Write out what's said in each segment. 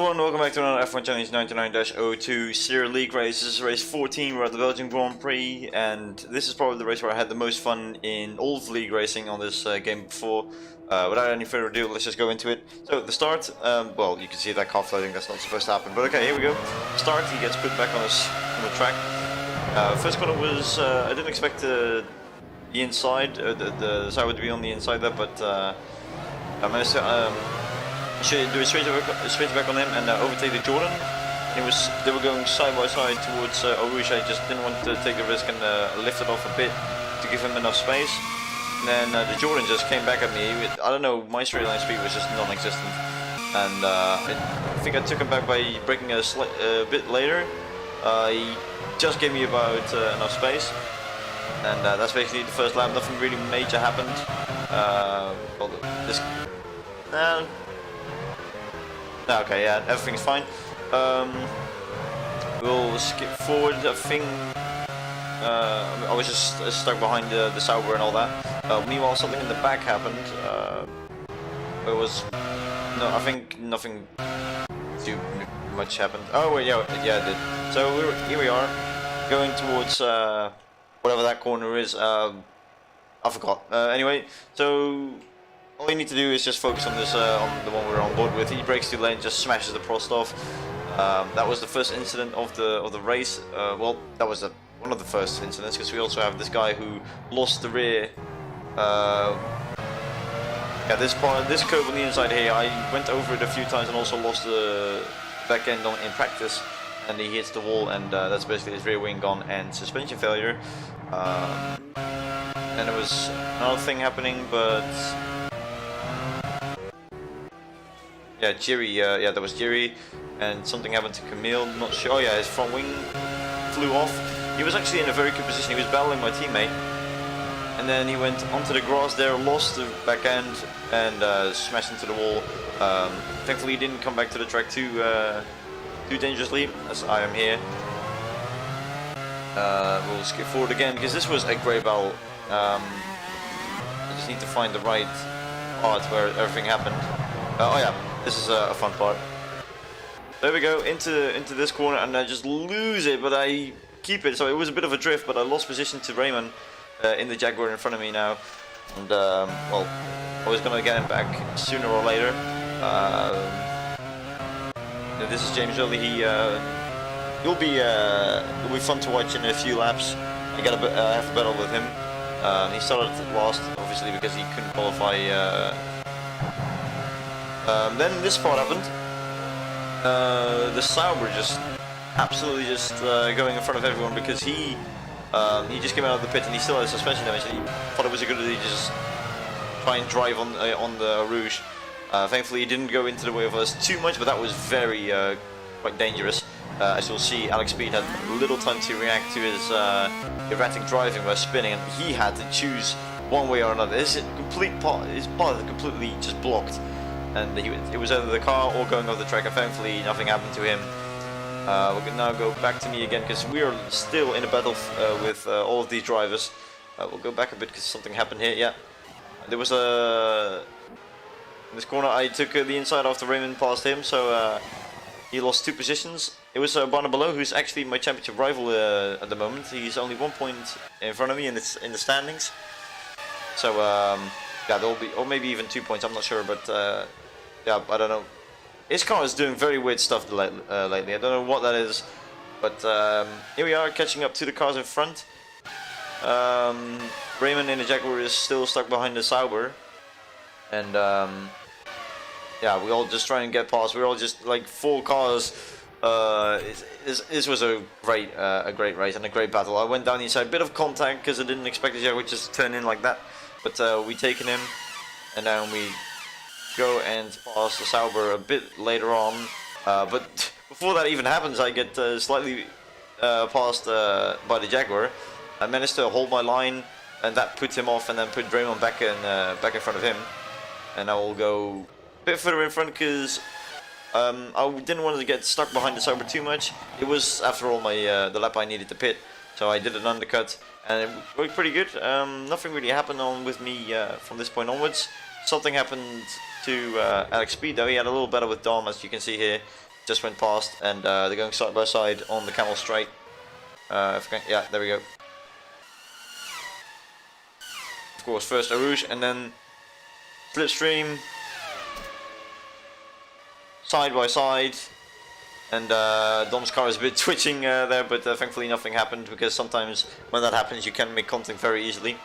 everyone, welcome back to another F1 Challenge 99-02 CIR League race. This is race 14, we're at the Belgian Grand Prix, and this is probably the race where I had the most fun in all of league racing on this game before. Without any further ado, let's just go into it. So the start, well, you can see that car floating, that's not supposed to happen, but okay, here we go. Start, he gets put back on the track. First corner was, I didn't expect the inside, the side would be on the inside there, but I managed to do a straight back on him and overtake the Jordan. And they were going side by side towards Rouge. I just didn't want to take the risk and lift it off a bit to give him enough space. And then the Jordan just came back at me. I don't know, my straight line speed was just non-existent. And I think I took him back by braking a bit later. He just gave me about enough space. And that's basically the first lap. Nothing really major happened. Well, this... okay, yeah, everything's fine. We'll skip forward. I think I was just stuck behind the Sauber and all that. Meanwhile, something in the back happened. It was I think nothing too much happened. Oh wait, yeah, it did. So here we are, going towards whatever that corner is. I forgot. Anyway, so. All you need to do is just focus on this, on the one we're on board with. He brakes too late, just smashes the Prost off. That was the first incident of the race. Well, that was one of the first incidents, because we also have this guy who lost the rear. Yeah, this curve on the inside here, I went over it a few times and also lost the back end in practice. And he hits the wall, and that's basically his rear wing gone and suspension failure. And there was another thing happening, but. Yeah, Jerry, yeah, that was Jerry, and something happened to Camille, not sure. Oh yeah, his front wing flew off. He was actually in a very good position, he was battling my teammate, and then he went onto the grass there, lost the back end, and smashed into the wall. Thankfully he didn't come back to the track too dangerously, as I am here. We'll skip forward again, because this was a great battle. I just need to find the right part where everything happened. Oh yeah. This is a fun part. There we go, into this corner, and I just lose it, but I keep it. So it was a bit of a drift, but I lost position to Raymond in the Jaguar in front of me now. And well, I was gonna get him back sooner or later. This is James Early. He'll be fun to watch in a few laps. I have a battle with him. He started last, obviously, because he couldn't qualify. Then this part happened. The Sauber just absolutely going in front of everyone, because he just came out of the pit and he still had suspension damage. And he thought it was a good idea to just try and drive on the Rouge. Thankfully, he didn't go into the way of us too much, but that was very quite dangerous. As you'll see, Alex Speed had little time to react to his erratic driving by spinning, and he had to choose one way or another. His path completely just blocked. And it was either the car or going off the track, and thankfully nothing happened to him. We're going to now go back to me again, because we are still in a battle with all of these drivers. We'll go back a bit, because something happened here. Yeah, there was in this corner I took the inside after Raymond passed him, so he lost 2 positions. It was Barna Below, who's actually my championship rival at the moment. He's only 1 point in front of me in the standings. So yeah, there'll be, or maybe even 2 points. I'm not sure, but. Yeah, I don't know. His car is doing very weird stuff lately. I don't know what that is, but here we are catching up to the cars in front. Raymond in the Jaguar is still stuck behind the Sauber, and yeah, we all just try and get past. We're all just like 4 cars. This was a great race and a great battle. I went down the inside, bit of contact because I didn't expect the Jaguar just to turn in like that, but we taken him, and then we go and pass the Sauber a bit later on, but before that even happens, I get slightly passed by the Jaguar. I managed to hold my line, and that put him off, and then put Draymond back in front of him. And I will go a bit further in front, because I didn't want to get stuck behind the Sauber too much. It was, after all, the lap I needed to pit, so I did an undercut, and it worked pretty good. Nothing really happened with me from this point onwards. Something happened to Alex Speed though. He had a little battle with Dom, as you can see here. just went past, and they're going side by side on the Camel Straight. Yeah, there we go. Of course, first Arouge, and then Slipstream, side by side, and Dom's car is a bit twitching there, but thankfully nothing happened, because sometimes when that happens you can make contact very easily,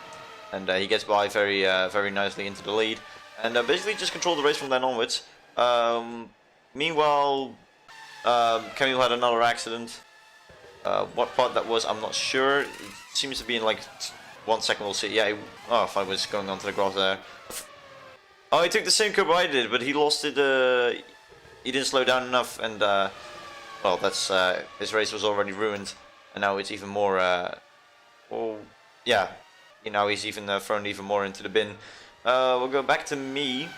and he gets by very very nicely into the lead, and basically just controlled the race from then onwards. Meanwhile, Camille had another accident. What part that was, I'm not sure. It seems to be in like 1 second. We'll see. Yeah. Oh, if I was going onto the grass there. Oh, he took the same curve I did, but he lost it. He didn't slow down enough, and well, that's his race was already ruined, and now it's even more. Well, yeah. You know, he's even thrown even more into the bin. We'll go back to me.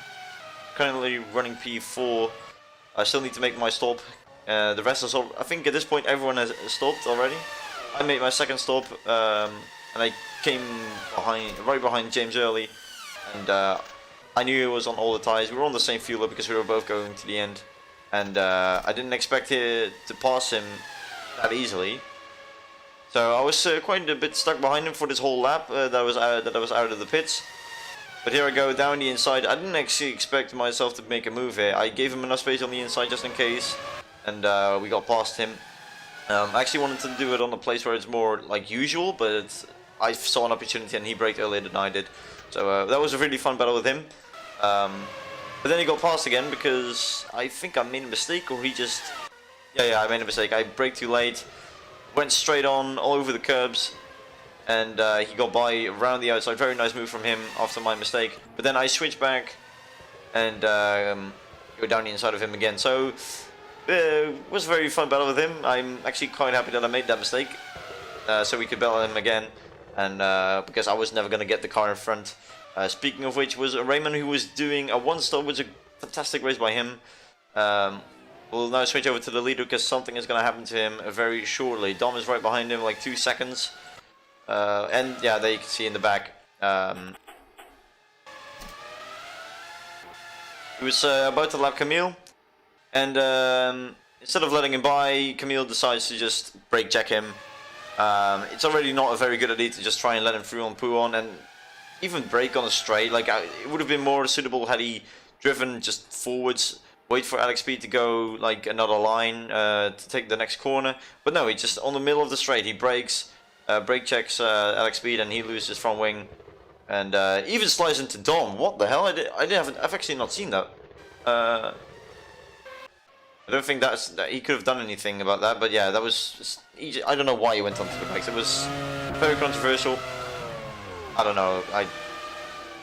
Currently running P4. I still need to make my stop. The rest is all. I think at this point everyone has stopped already. I made my second stop, and I came right behind James early, and I knew it was on all the tires. We were on the same fuel because we were both going to the end, and I didn't expect to pass him that easily. So I was quite a bit stuck behind him for this whole lap. That I was out of the pits. But here I go down the inside. I didn't actually expect myself to make a move here. I gave him enough space on the inside just in case, and we got past him. I actually wanted to do it on a place where it's more like usual, but I saw an opportunity and he braked earlier than I did. So that was a really fun battle with him. But then he got past again because I think I made a mistake, or he just... Yeah, I made a mistake. I braked too late, went straight on all over the curbs, and he got by around the outside. Very nice move from him after my mistake. But then I switched back and go down the inside of him again. So it was a very fun battle with him. I'm actually quite happy that I made that mistake, so we could battle him again, and because I was never going to get the car in front. Speaking of which, was Raymond, who was doing a one-stop, which was a fantastic race by him. We'll now switch over to the leader because something is going to happen to him very shortly. Dom is right behind him, like 2 seconds. And yeah, there you can see in the back. He was about to lap Camille, and instead of letting him by, Camille decides to just brake check him. It's already not a very good idea to just try and let him through on Pouon, and even brake on a straight. Like, it would have been more suitable had he driven just forwards, wait for Alex Speed to go like another line to take the next corner. But no, he just on the middle of the straight he brakes, brake checks Alex Speed, and he loses front wing, and even slides into Dom. What the hell? I've actually not seen that. I don't think that he could have done anything about that. But yeah, that was just, I don't know why he went onto the brakes. It was very controversial. I don't know.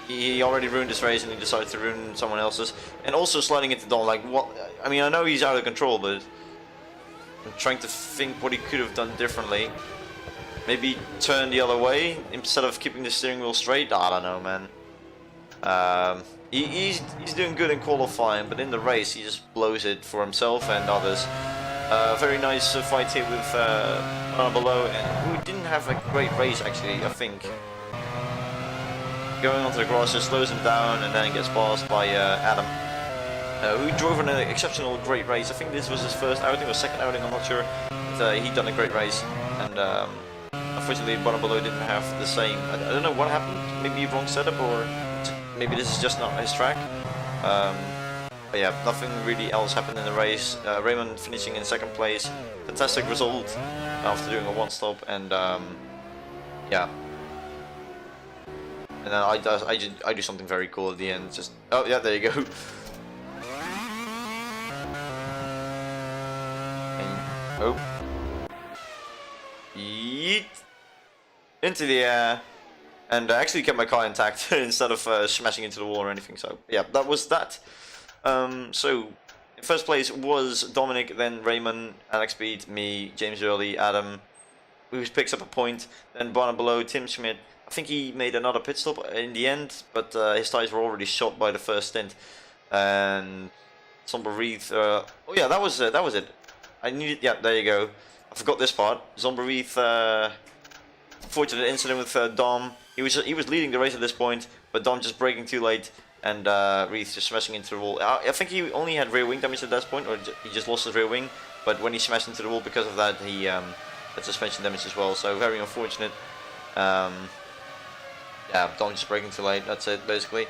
He already ruined his race and he decided to ruin someone else's. And also sliding into Dom, like what? I mean, I know he's out of control, but I'm trying to think what he could have done differently. Maybe turn the other way instead of keeping the steering wheel straight. I don't know, man. He's doing good in qualifying, but in the race he just blows it for himself and others. Very nice fight here with Below, and who didn't have a great race actually, I think. Going onto the grass just slows him down and then gets passed by Adam, who drove an exceptional great race. I think this was his first outing or second outing, I'm not sure, but he'd done a great race, and unfortunately Below didn't have the same. I don't know what happened, maybe wrong setup, or maybe this is just not his track. But yeah, nothing really else happened in the race. Raymond finishing in second place, fantastic result after doing a one-stop, and yeah. And then I do something very cool at the end. Just, oh yeah, there you go. And, oh, yeet into the air, and I actually kept my car intact instead of smashing into the wall or anything. So yeah, that was that. So in first place was Dominic, then Raymond, Alex Speed, me, James Early, Adam, who picks up a point. Then Below, Tim Schmidt. I think he made another pit stop in the end, but his tires were already shot by the first stint. And Somber Wreath. Oh yeah, that was it. I needed. Yeah, there you go. I forgot this part. Somber Wreath. Fortunate incident with Dom. He was leading the race at this point, but Dom just braking too late and Reith just smashing into the wall. I think he only had rear wing damage at that point, or he just lost his rear wing. But when he smashed into the wall because of that, he had suspension damage as well. So very unfortunate. Yeah, Dom just braking too late. That's it, basically.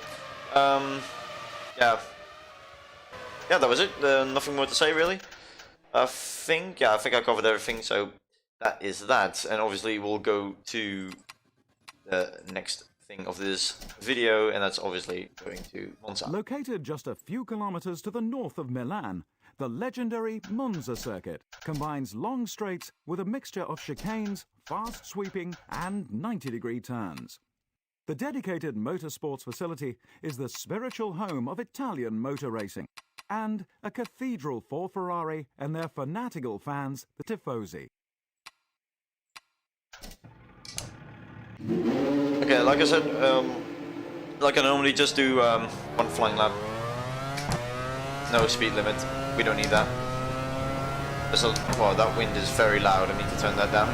Yeah, that was it. Nothing more to say really. I think I covered everything. So that is that, and obviously we'll go to the next thing of this video, and that's obviously going to Monza. Located just a few kilometers to the north of Milan, the legendary Monza circuit combines long straights with a mixture of chicanes, fast sweeping and 90-degree turns. The dedicated motorsports facility is the spiritual home of Italian motor racing and a cathedral for Ferrari and their fanatical fans, the Tifosi. Okay, like I said, like I normally just do one flying lap. No speed limit. We don't need that. Well, that wind is very loud. I need to turn that down.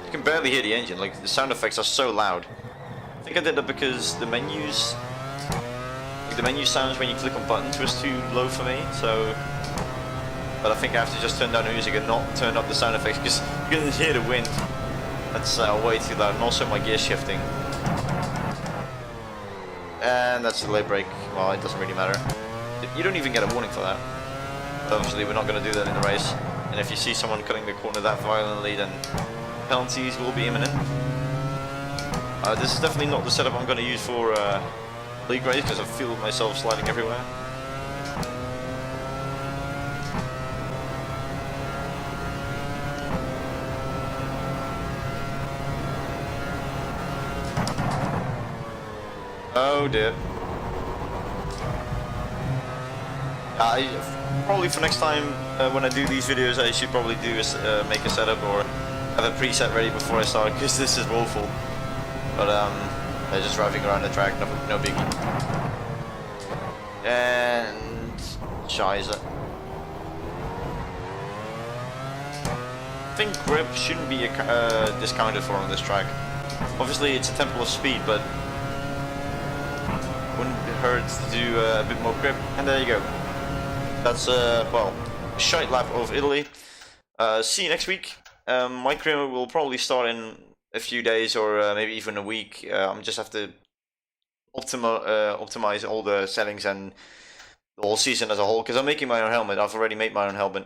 You can barely hear the engine. Like the sound effects are so loud. I think I did that because the menus, like the menu sounds when you click on buttons, was too low for me. So. But I think I have to just turn down the music and not turn up the sound effects because you can hear the wind. That's way too loud, and also my gear shifting. And that's a delay brake. Well, it doesn't really matter. You don't even get a warning for that. But obviously, we're not going to do that in the race. And if you see someone cutting the corner that violently, then penalties will be imminent. This is definitely not the setup I'm going to use for league race because I feel myself sliding everywhere. Oh dear. Probably for next time when I do these videos I should probably do is make a setup or have a preset ready before I start because this is woeful. But just driving around the track, no biggie. And Scheiße. I think grip shouldn't be discounted for on this track. Obviously it's a temple of speed, but wouldn't hurt to do a bit more grip, and there you go. That's well, a shite lap of Italy. See you next week. My career will probably start in a few days or maybe even a week. I just have to optimize all the settings and the whole season as a whole because I'm making my own helmet. I've already made my own helmet,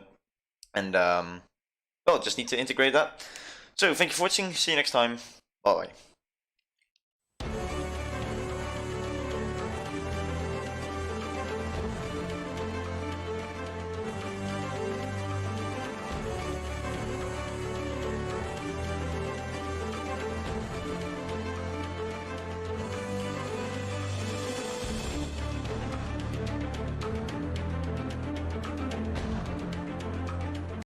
and well, just need to integrate that. So thank you for watching. See you next time. Bye bye.